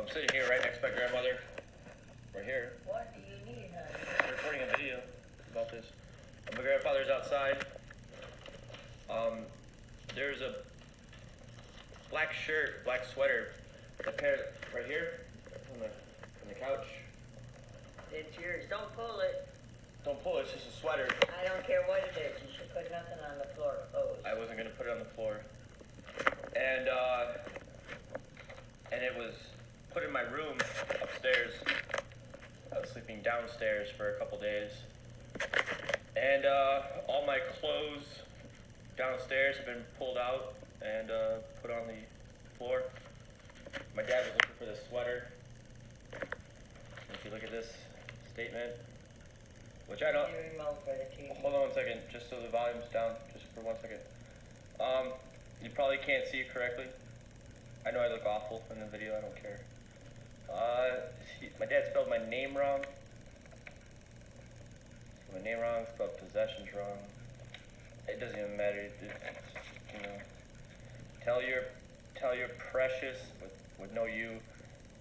I'm sitting here right next to my grandmother. Right here. What do you need, honey? I'm recording a video about this. My grandfather's outside. There's a black shirt, black sweater, a pair right here on the couch. It's yours. Don't pull it. Don't pull it, it's just a sweater. I don't care what it is. You should put nothing on the floor. Clothes. I wasn't gonna put it on the floor. And it was put in my room upstairs. I was sleeping downstairs for a couple days. And all my clothes downstairs have been pulled out and put on the floor. My dad was looking for this sweater. If you look at this statement, which I don't. Your remote for the TV. Hold on one second, just so the volume's down, just for 1 second. You probably can't see it correctly. I know I look awful in the video, I don't care. My dad spelled my name wrong. My name wrong, spelled possessions wrong. It doesn't even matter. You know, tell your precious with no U,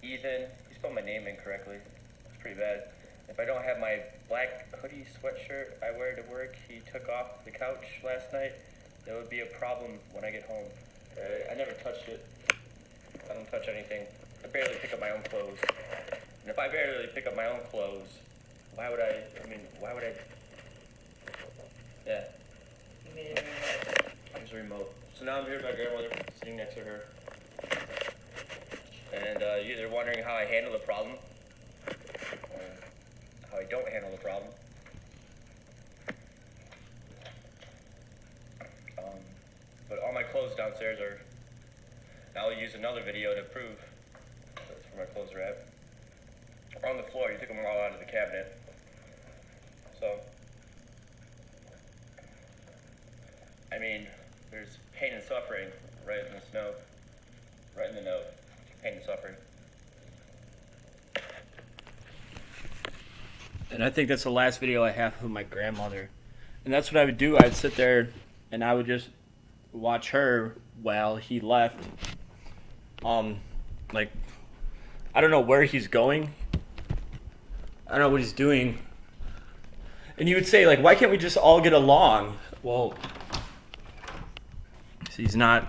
Ethan. He spelled my name incorrectly. It's pretty bad. If I don't have my black hoodie sweatshirt I wear to work, he took off the couch last night. There would be a problem when I get home. I never touched it. I don't touch anything. I barely pick up my own clothes. And if I barely pick up my own clothes, why would I? Yeah. You made a remote. Here's a remote. So now I'm here with my grandmother, sitting next to her. And you're either wondering how I handle the problem, or how I don't handle the problem. But all my clothes downstairs are. I'll use another video to prove that's where my clothes are at. On the floor, you took them all out of the cabinet. So, I mean, there's pain and suffering right in this note. Right in the note. Pain and suffering. And I think that's the last video I have with my grandmother. And that's what I would do. I'd sit there and I would just watch her while he left. Like, I don't know where he's going. I don't know what he's doing. And you would say, like, why can't we just all get along? Well, he's not.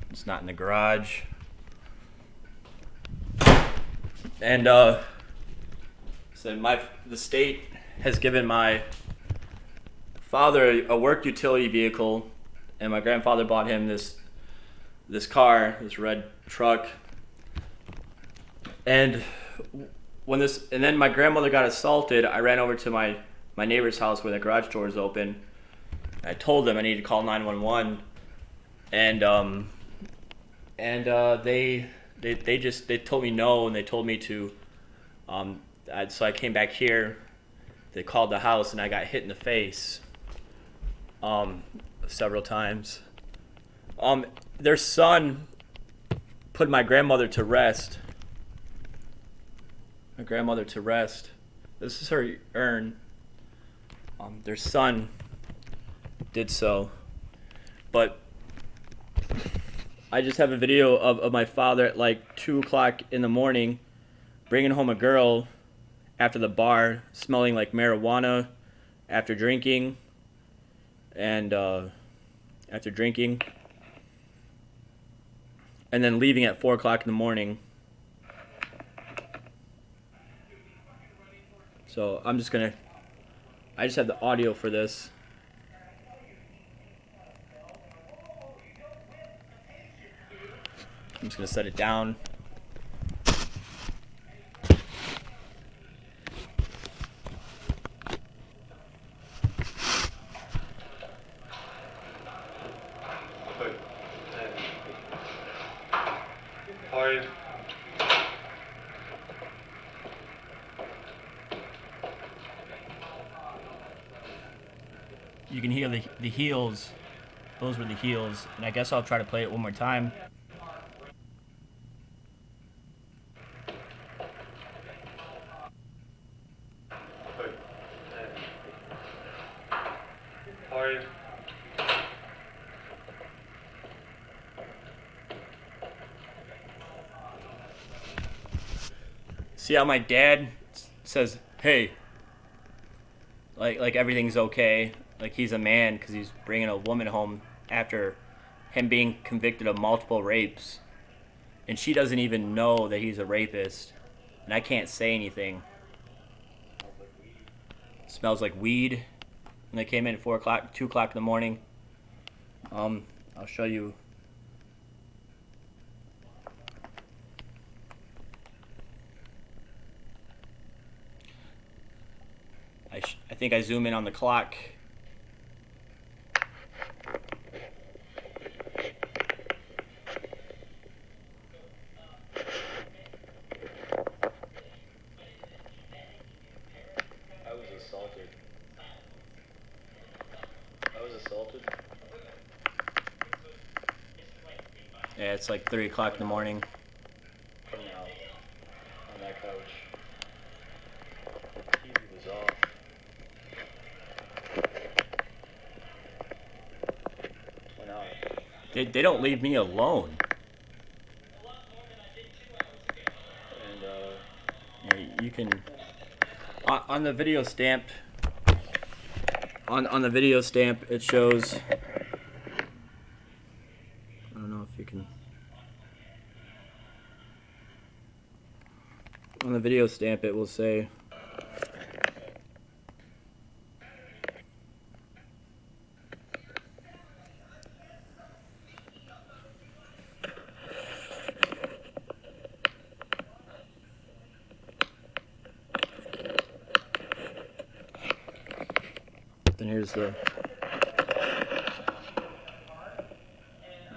It's not in the garage. And so the state has given my father a work utility vehicle, and my grandfather bought him this car, this red truck. And then my grandmother got assaulted, I ran over to my neighbor's house where the garage door is open. I told them I needed to call 911, and they told me no, and they told me to. So I came back here. They called the house, and I got hit in the face several times. Their son put my grandmother to rest. This is her urn. Their son did so. But I just have a video of my father at like 2 o'clock in the morning bringing home a girl after the bar, smelling like marijuana after drinking. And and then leaving at 4 o'clock in the morning. So I just have the audio for this. I'm just gonna set it down. You can hear the heels. Those were the heels, and I guess I'll try to play it one more time. See how my dad says, "Hey," like everything's okay, like he's a man because he's bringing a woman home after him being convicted of multiple rapes, and she doesn't even know that he's a rapist, and I can't say anything. It smells like weed. When they came in at 4 o'clock, 2 o'clock in the morning. I'll show you. I think I zoom in on the clock. I was assaulted. Yeah, it's like 3 o'clock in the morning. From now, on that couch. The TV was off. Went out. They don't leave me alone. And, Yeah, you can on the video stamp. On the video stamp, it shows. I don't know if you can. On the video stamp, it will say. Then here's the.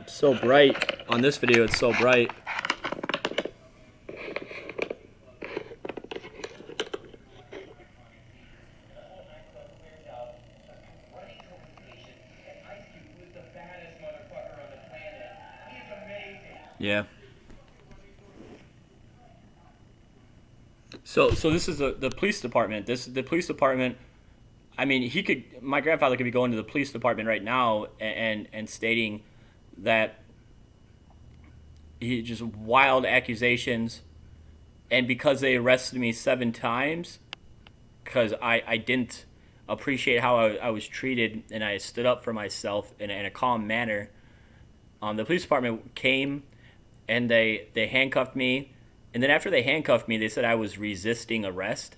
It's so bright on this video. It's so bright. Yeah. So this is the police department. The police department. I mean, my grandfather could be going to the police department right now and stating that he just wild accusations, and because they arrested me 7 times, because I didn't appreciate how I was treated and I stood up for myself in a calm manner. The police department came and they handcuffed me, and then after they handcuffed me, they said I was resisting arrest.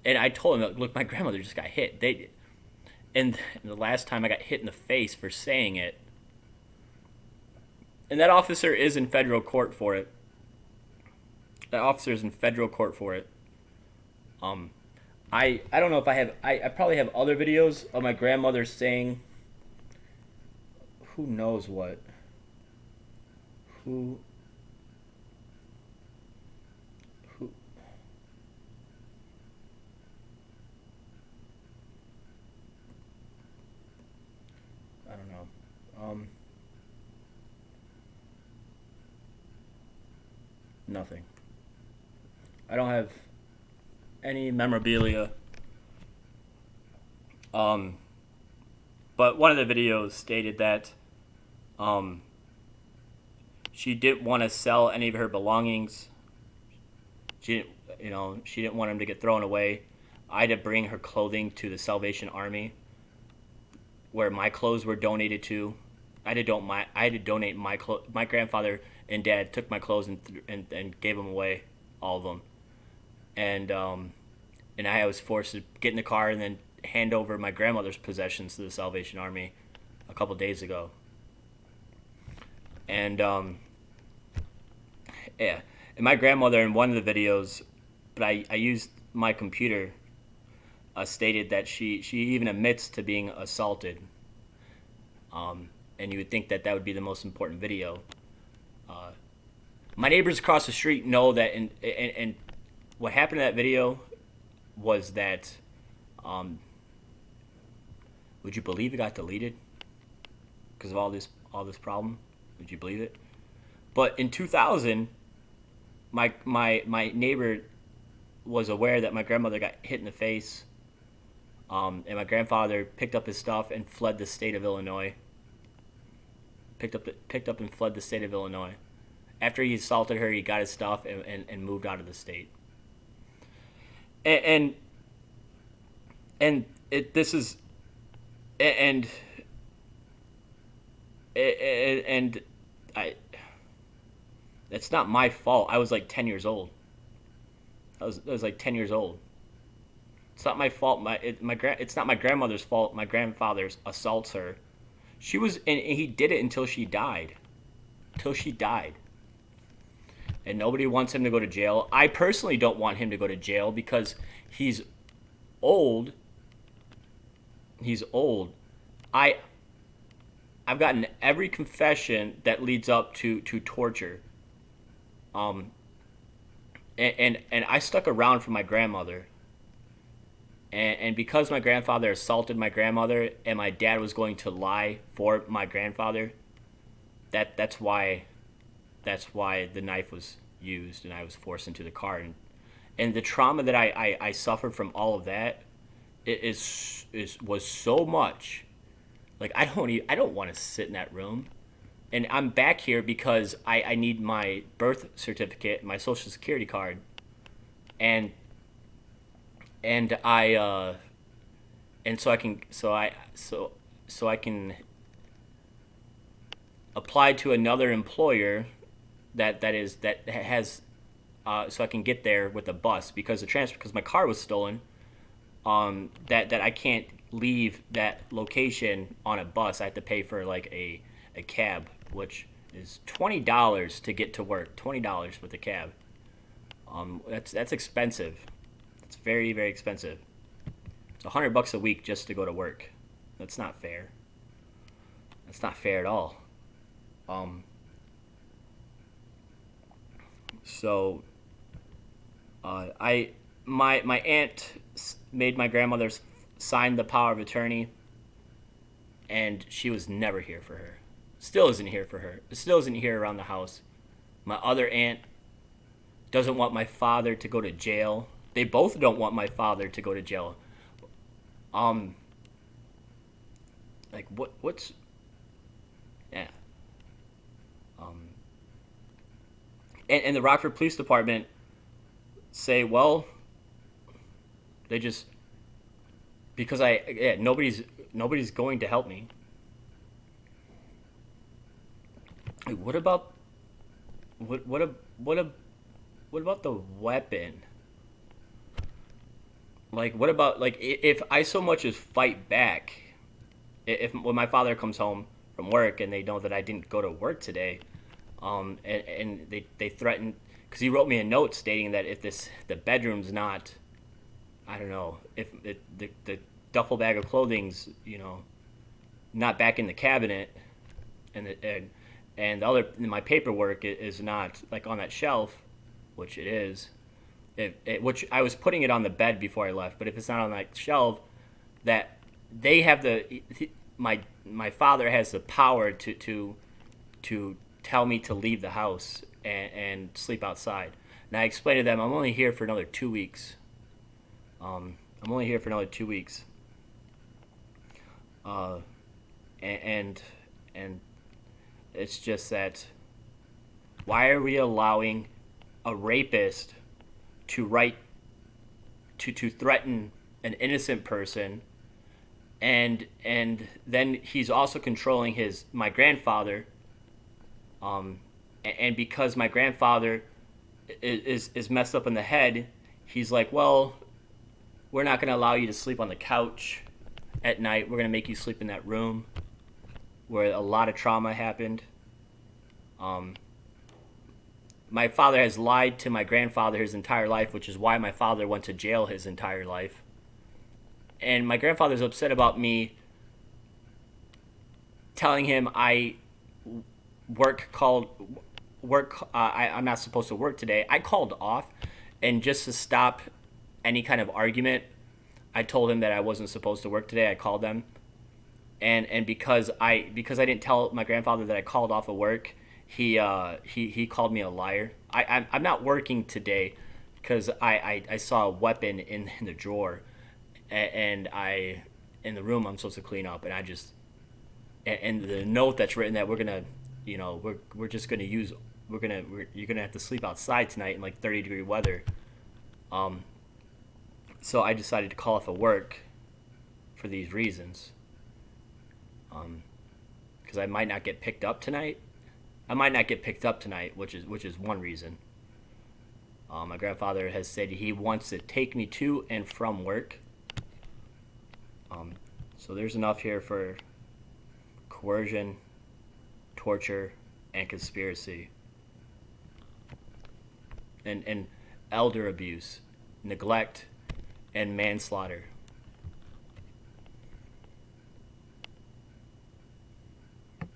And I told them, look, my grandmother just got hit. And the last time I got hit in the face for saying it. And that officer is in federal court for it. That officer is in federal court for it. I don't know if I probably have other videos of my grandmother saying who knows what. Who I don't know. Nothing. I don't have any memorabilia. But one of the videos stated that she didn't want to sell any of her belongings. She didn't want them to get thrown away. I had to bring her clothing to the Salvation Army, where my clothes were donated to. I had to donate my clothes. My grandfather and dad took my clothes and gave them away, all of them. And I was forced to get in the car and then hand over my grandmother's possessions to the Salvation Army a couple days ago. And yeah, and my grandmother in one of the videos, but I used my computer, stated that she even admits to being assaulted. And you would think that would be the most important video. My neighbors across the street know that, and what happened in that video was that, would you believe it got deleted because of all this problem? Would you believe it? But in 2000, my neighbor was aware that my grandmother got hit in the face, and my grandfather picked up his stuff and fled the state of Illinois. Picked up and fled the state of Illinois, After he assaulted her, he got his stuff and moved out of the state. And this is and and I it's not my fault. I was like 10 years old. I was like 10 years old. It's not my fault. It's not my grandmother's fault. My grandfather assaults her. She was, and he did it until she died. Till she died. And nobody wants him to go to jail. I personally don't want him to go to jail because he's old. He's old. I've gotten every confession that leads up to torture. And I stuck around for my grandmother. And because my grandfather assaulted my grandmother and my dad was going to lie for my grandfather, that's why the knife was used and I was forced into the car. And the trauma that I suffered from all of that was so much. Like I don't want to sit in that room. And I'm back here because I need my birth certificate, my social security card, and I and so I can apply to another employer that has so I can get there with a bus because because my car was stolen. That I can't leave that location on a bus. I have to pay for like a cab, which is $20 to get to work. $20 with a cab. That's expensive. It's very, very expensive. It's $100 a week just to go to work. That's not fair. That's not fair at all. So my aunt made my grandmother sign the power of attorney, and she was never here for her. Still isn't here for her. Still isn't here around the house. My other aunt doesn't want my father to go to jail. They both don't want my father to go to jail. Like what's yeah. And the Rockford Police Department say, well, they just because nobody's going to help me. Like, what about the weapon? Like, what about like if I so much as fight back, if when my father comes home from work and they know that I didn't go to work today, and they threaten because he wrote me a note stating that if the bedroom's not, I don't know, if the duffel bag of clothing's not back in the cabinet, and the other my paperwork is not like on that shelf, which it is. Which I was putting it on the bed before I left, but if it's not on that shelf, that they have my father has the power to tell me to leave the house and sleep outside. And I explained to them I'm only here for another 2 weeks. I'm only here for another 2 weeks. And it's just that why are we allowing a rapist to threaten an innocent person, and then he's also controlling my grandfather, and because my grandfather is messed up in the head, he's like, well, we're not going to allow you to sleep on the couch at night. We're going to make you sleep in that room where a lot of trauma happened. My father has lied to my grandfather his entire life, which is why my father went to jail his entire life. And my grandfather's upset about me telling him I'm not supposed to work today. I called off, and just to stop any kind of argument, I told him that I wasn't supposed to work today. I called them, and because I didn't tell my grandfather that I called off of work, he called me a liar. I'm not working today because I saw a weapon in the drawer, and in the room I'm supposed to clean up, and and the note that's written that we're gonna we're just gonna use you're gonna have to sleep outside tonight in like 30-degree weather. So I decided to call off of work for these reasons. Because I might not get picked up tonight. Which is one reason. My grandfather has said he wants to take me to and from work. So there's enough here for coercion, torture, and conspiracy. And elder abuse, neglect, and manslaughter.